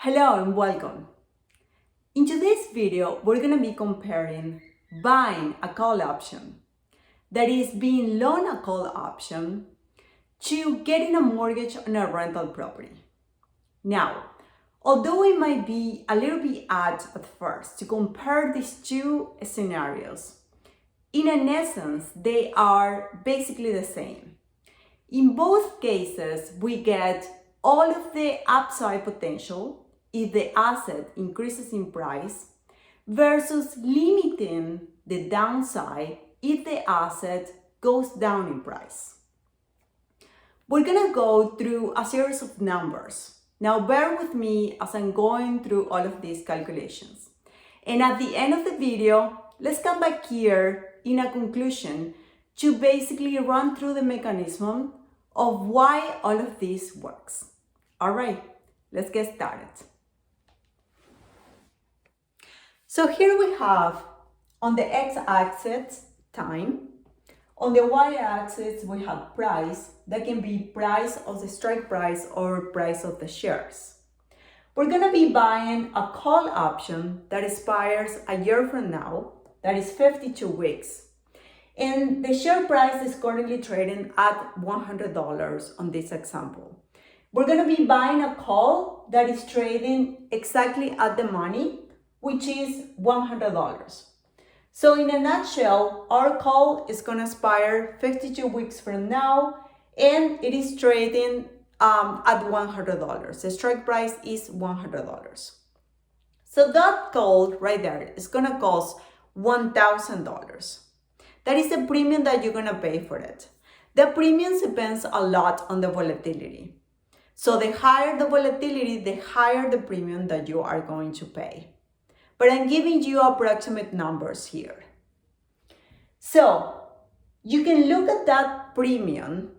Hello and welcome. In today's video, we're going to be comparing buying a call option, that is being loaned a call option, to getting a mortgage on a rental property. Now, although it might be a little bit odd at first to compare these two scenarios, in an essence, they are basically the same. In both cases, we get all of the upside potential if the asset increases in price versus limiting the downside if the asset goes down in price. We're gonna go through a series of numbers. Now bear with me as I'm going through all of these calculations. And at the end of the video, let's come back here in a conclusion to basically run through the mechanism of why all of this works. All right, let's get started. So here we have on the x-axis time, on the y-axis we have price. That can be price of the strike price or price of the shares. We're gonna be buying a call option that expires a year from now, that is 52 weeks. And the share price is currently trading at $100 on this example. We're gonna be buying a call that is trading exactly at the money, which is $100. So in a nutshell, our call is gonna expire 52 weeks from now, and it is trading at $100. The strike price is $100. So that call right there is gonna cost $1,000. That is the premium that you're gonna pay for it. The premium depends a lot on the volatility. So the higher the volatility, the higher the premium that you are going to pay. But I'm giving you approximate numbers here. So you can look at that premium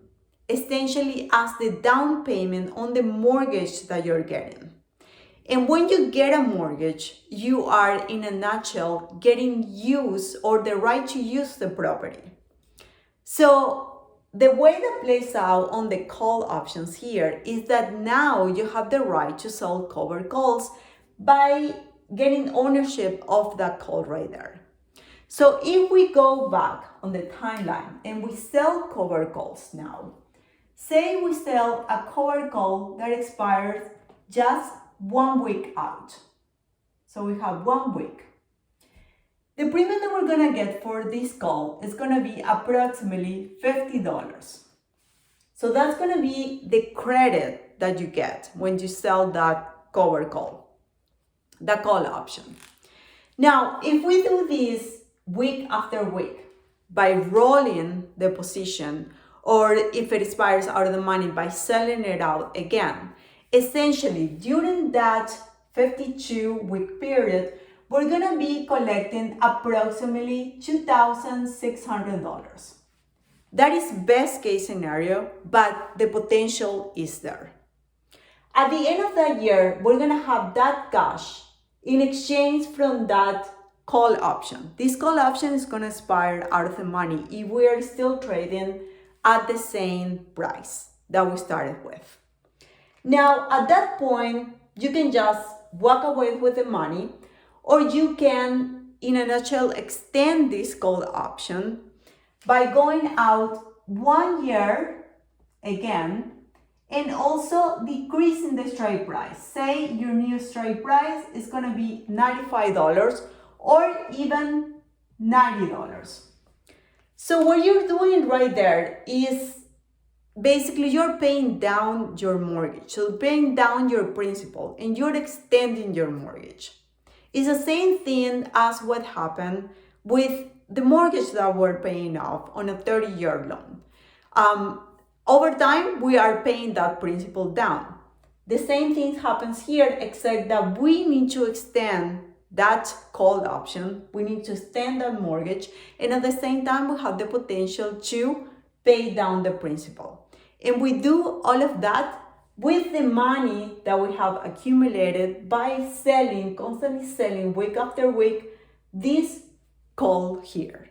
essentially as the down payment on the mortgage that you're getting. And when you get a mortgage, you are, in a nutshell, getting use or the right to use the property. So the way that plays out on the call options here is that now you have the right to sell covered calls by getting ownership of that call right there. So if we go back on the timeline and we sell covered calls now, say we sell a covered call that expires just 1 week out. So we have 1 week. The premium that we're gonna get for this call is gonna be approximately $50. So that's gonna be the credit that you get when you sell that covered call, the call option. Now, if we do this week after week by rolling the position, or if it expires out of the money by selling it out again, essentially during that 52-week period, we're gonna be collecting approximately $2,600. That is best case scenario, but the potential is there. At the end of that year, we're gonna have that cash in exchange from that call option. This call option is gonna expire out of the money if we are still trading at the same price that we started with. Now, at that point, you can just walk away with the money, or you can, in a nutshell, extend this call option by going out 1 year again, and also decreasing the strike price. Say your new strike price is gonna be $95 or even $90. So what you're doing right there is basically you're paying down your mortgage, so paying down your principal, and you're extending your mortgage. It's the same thing as what happened with the mortgage that we're paying off on a 30-year loan. Over time, we are paying that principal down. The same thing happens here, except that we need to extend that call option. We need to extend that mortgage, and at the same time, we have the potential to pay down the principal. And we do all of that with the money that we have accumulated by selling, constantly selling week after week, this call here.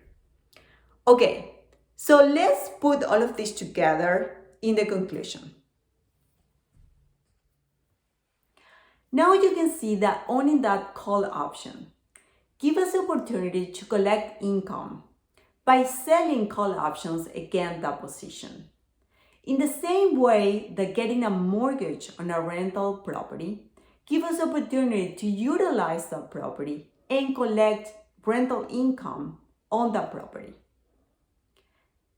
Okay, so let's put all of this together in the conclusion. Now you can see that owning that call option gives us the opportunity to collect income by selling call options against that position. In the same way that getting a mortgage on a rental property gives us the opportunity to utilize that property and collect rental income on that property.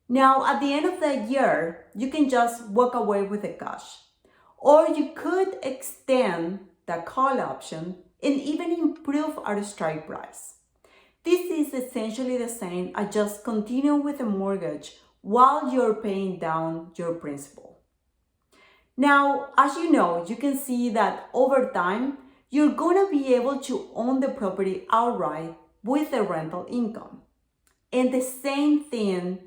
Now, at the end of the year, you can just walk away with the cash, or you could extend the call option and even improve our strike price. This is essentially the same as just continuing with a mortgage while you're paying down your principal. Now, as you know, you can see that over time, you're gonna be able to own the property outright with the rental income. And the same thing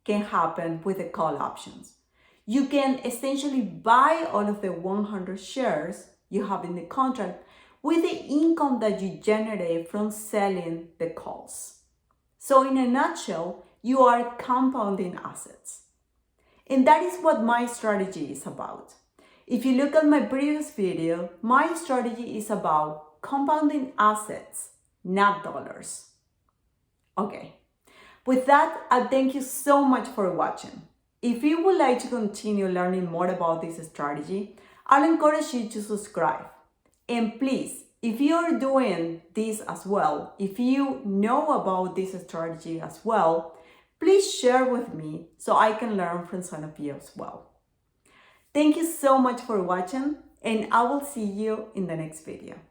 can happen with the call options. You can essentially buy all of the 100 shares you have in the contract with the income that you generate from selling the calls. So in a nutshell, you are compounding assets. And that is what my strategy is about. If you look at my previous video, my strategy is about compounding assets, not dollars. Okay. With that, I thank you so much for watching. If you would like to continue learning more about this strategy, I'll encourage you to subscribe. And please, if you're doing this as well, if you know about this strategy as well, please share with me so I can learn from some of you as well. Thank you so much for watching, and I will see you in the next video.